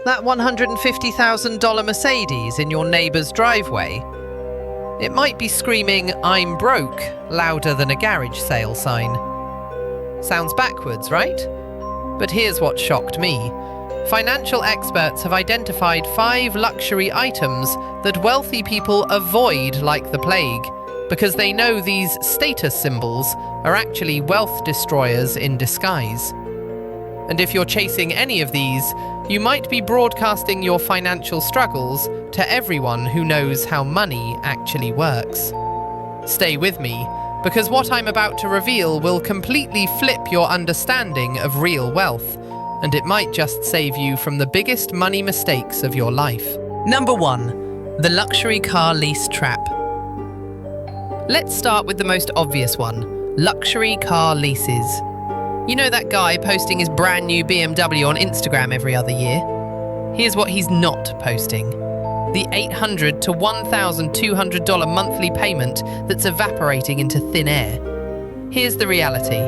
That $150,000 Mercedes in your neighbor's driveway? It might be screaming, "I'm broke," louder than a garage sale sign. Sounds backwards, right? But here's what shocked me. Financial experts have identified 5 luxury items that wealthy people avoid like the plague, because they know these status symbols are actually wealth destroyers in disguise. And if you're chasing any of these, you might be broadcasting your financial struggles to everyone who knows how money actually works. Stay with me, because what I'm about to reveal will completely flip your understanding of real wealth, and it might just save you from the biggest money mistakes of your life. Number 1. The Luxury Car Lease Trap. Let's start with the most obvious one: luxury car leases. You know that guy posting his brand new BMW on Instagram every other year? Here's what he's not posting: the $800 to $1,200 monthly payment that's evaporating into thin air. Here's the reality.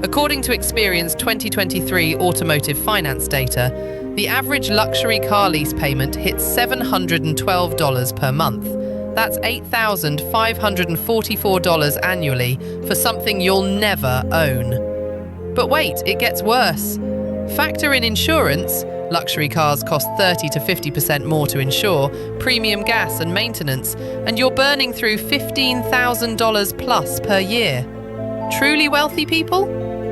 According to Experian's 2023 automotive finance data, the average luxury car lease payment hits $712 per month. That's $8,544 annually for something you'll never own. But wait, it gets worse. Factor in insurance. Luxury cars cost 30 to 50% more to insure, premium gas and maintenance, and you're burning through $15,000 plus per year. Truly wealthy people?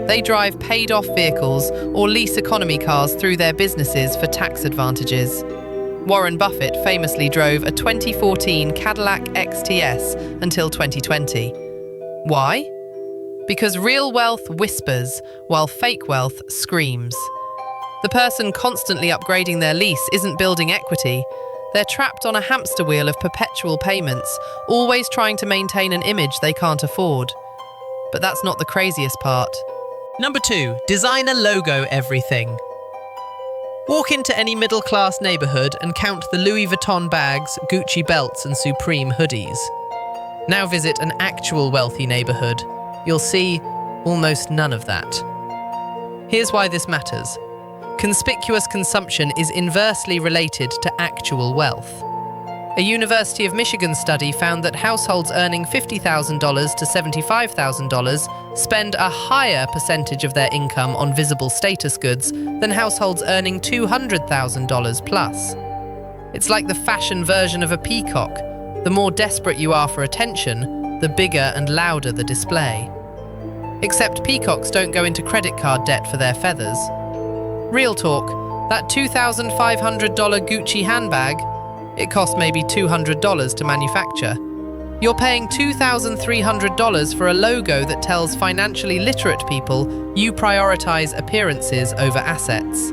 They drive paid-off vehicles or lease economy cars through their businesses for tax advantages. Warren Buffett famously drove a 2014 Cadillac XTS until 2020. Why? Because real wealth whispers while fake wealth screams. The person constantly upgrading their lease isn't building equity. They're trapped on a hamster wheel of perpetual payments, always trying to maintain an image they can't afford. But that's not the craziest part. Number 2, designer logo everything. Walk into any middle-class neighborhood and count the Louis Vuitton bags, Gucci belts, and Supreme hoodies. Now visit an actual wealthy neighborhood. You'll see almost none of that. Here's why this matters. Conspicuous consumption is inversely related to actual wealth. A University of Michigan study found that households earning $50,000 to $75,000 spend a higher percentage of their income on visible status goods than households earning $200,000 plus. It's like the fashion version of a peacock. The more desperate you are for attention, the bigger and louder the display. Except peacocks don't go into credit card debt for their feathers. Real talk, that $2,500 Gucci handbag, it cost maybe $200 to manufacture. You're paying $2,300 for a logo that tells financially literate people you prioritize appearances over assets.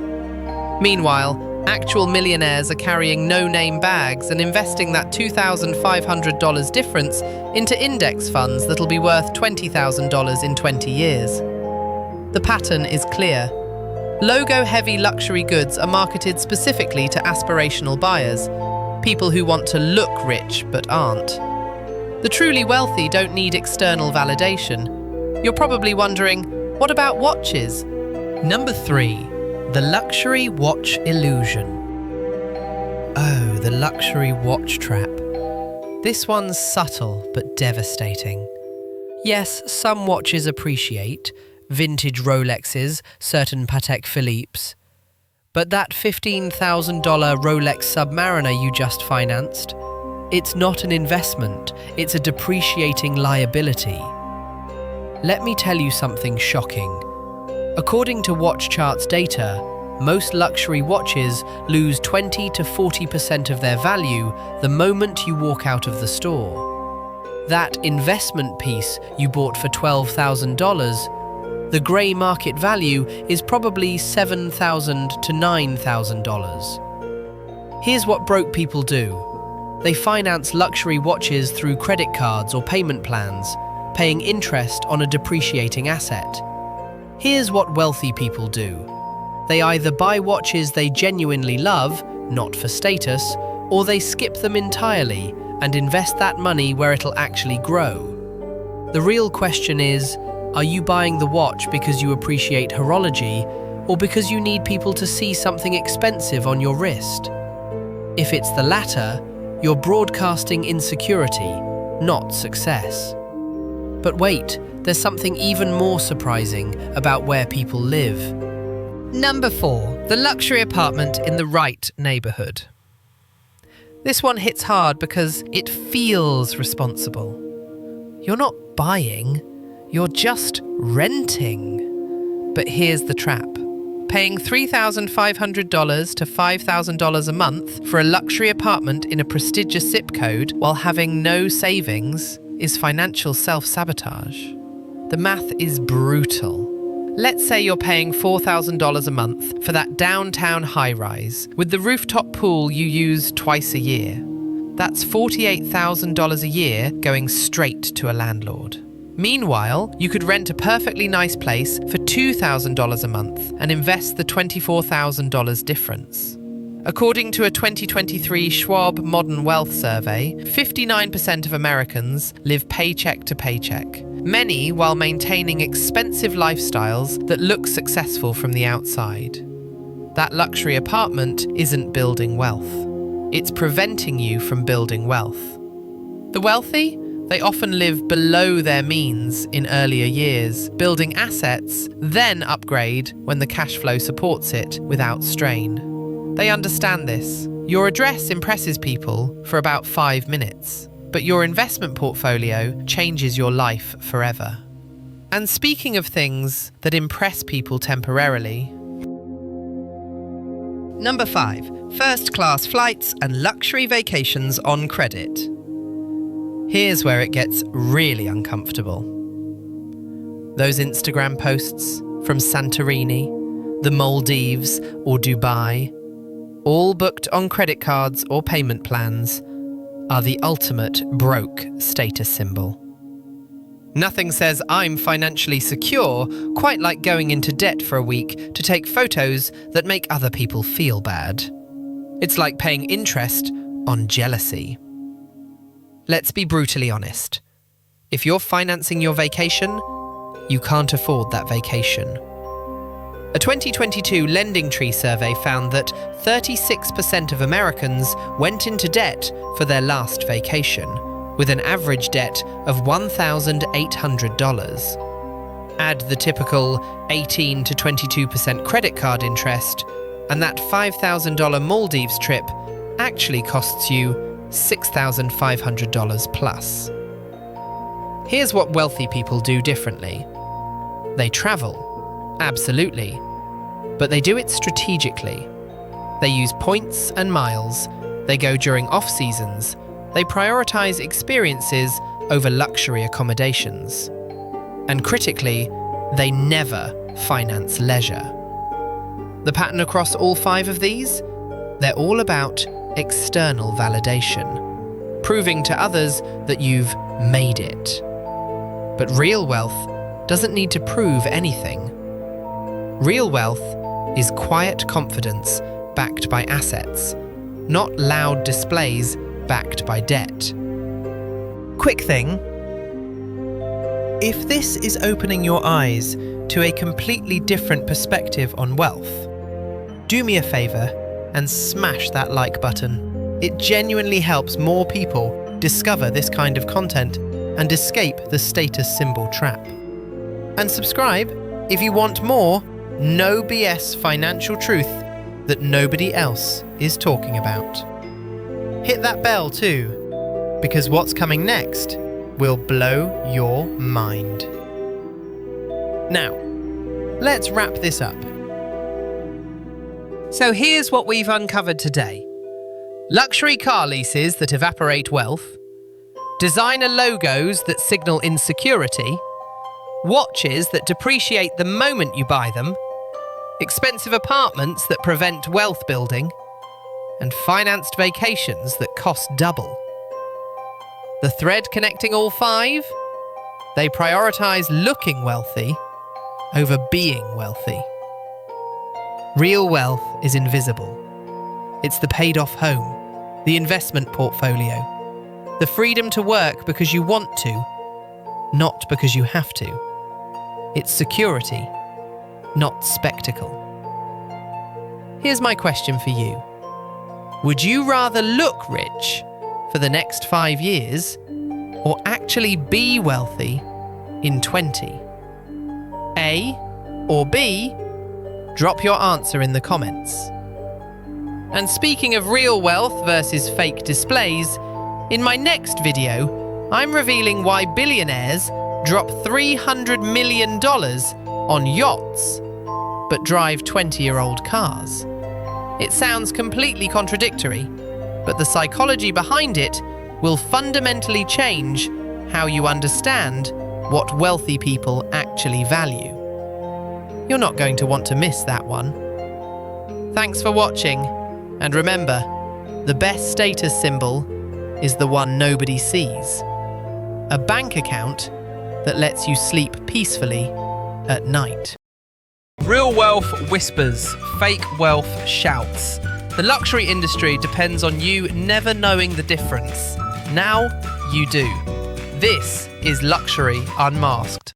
Meanwhile, actual millionaires are carrying no-name bags and investing that $2,500 difference into index funds that'll be worth $20,000 in 20 years. The pattern is clear. Logo-heavy luxury goods are marketed specifically to aspirational buyers, people who want to look rich but aren't. The truly wealthy don't need external validation. You're probably wondering, what about watches? Number 3, the luxury watch illusion. Oh, the luxury watch trap. This one's subtle but devastating. Yes, some watches appreciate, vintage Rolexes, certain Patek Philippe's. But that $15,000 Rolex Submariner you just financed, it's not an investment, it's a depreciating liability. Let me tell you something shocking. According to Watch Chart's data, most luxury watches lose 20 to 40% of their value the moment you walk out of the store. That investment piece you bought for $12,000, the grey market value is probably $7,000 to $9,000. Here's what broke people do. They finance luxury watches through credit cards or payment plans, paying interest on a depreciating asset. Here's what wealthy people do. They either buy watches they genuinely love, not for status, or they skip them entirely and invest that money where it'll actually grow. The real question is, are you buying the watch because you appreciate horology, or because you need people to see something expensive on your wrist? If it's the latter, you're broadcasting insecurity, not success. But wait, there's something even more surprising about where people live. Number 4, the luxury apartment in the right neighborhood. This one hits hard because it feels responsible. You're not buying, you're just renting. But here's the trap. Paying $3,500 to $5,000 a month for a luxury apartment in a prestigious zip code while having no savings is financial self-sabotage. The math is brutal. Let's say you're paying $4,000 a month for that downtown high-rise with the rooftop pool you use twice a year. That's $48,000 a year going straight to a landlord. Meanwhile, you could rent a perfectly nice place for $2,000 a month and invest the $24,000 difference. According to a 2023 Schwab Modern Wealth Survey, 59% of Americans live paycheck to paycheck, many while maintaining expensive lifestyles that look successful from the outside. That luxury apartment isn't building wealth. It's preventing you from building wealth. The wealthy? They often live below their means in earlier years, building assets, then upgrade when the cash flow supports it without strain. They understand this. Your address impresses people for about 5 minutes, but your investment portfolio changes your life forever. And speaking of things that impress people temporarily, Number 5, first-class flights and luxury vacations on credit. Here's where it gets really uncomfortable. Those Instagram posts from Santorini, the Maldives or Dubai, all booked on credit cards or payment plans, are the ultimate broke status symbol. Nothing says I'm financially secure quite like going into debt for a week to take photos that make other people feel bad. It's like paying interest on jealousy. Let's be brutally honest. If you're financing your vacation, you can't afford that vacation. A 2022 Lending Tree survey found that 36% of Americans went into debt for their last vacation, with an average debt of $1,800. Add the typical 18 to 22% credit card interest, and that $5,000 Maldives trip actually costs you $6,500 plus. Here's what wealthy people do differently. They travel, absolutely, but they do it strategically. They use points and miles, they go during off-seasons, they prioritize experiences over luxury accommodations. And critically, they never finance leisure. The pattern across all 5 of these? They're all about external validation, proving to others that you've made it. But real wealth doesn't need to prove anything. Real wealth is quiet confidence backed by assets, not loud displays backed by debt. Quick thing. If this is opening your eyes to a completely different perspective on wealth, do me a favor and smash that like button. It genuinely helps more people discover this kind of content and escape the status symbol trap. And subscribe if you want more no BS financial truth that nobody else is talking about. Hit that bell too, because what's coming next will blow your mind. Now, let's wrap this up. So here's what we've uncovered today. Luxury car leases that evaporate wealth, designer logos that signal insecurity, watches that depreciate the moment you buy them, expensive apartments that prevent wealth building, and financed vacations that cost double. The thread connecting all 5? They prioritize looking wealthy over being wealthy. Real wealth is invisible. It's the paid-off home, the investment portfolio, the freedom to work because you want to, not because you have to. It's security, not spectacle. Here's my question for you. Would you rather look rich for the next 5 years or actually be wealthy in 20? A or B? Drop your answer in the comments. And speaking of real wealth versus fake displays, in my next video, I'm revealing why billionaires drop $300 million on yachts, but drive 20-year-old cars. It sounds completely contradictory, but the psychology behind it will fundamentally change how you understand what wealthy people actually value. You're not going to want to miss that one. Thanks for watching, and remember, the best status symbol is the one nobody sees. A bank account that lets you sleep peacefully at night. Real wealth whispers, fake wealth shouts. The luxury industry depends on you never knowing the difference. Now you do. This is Luxury Unmasked.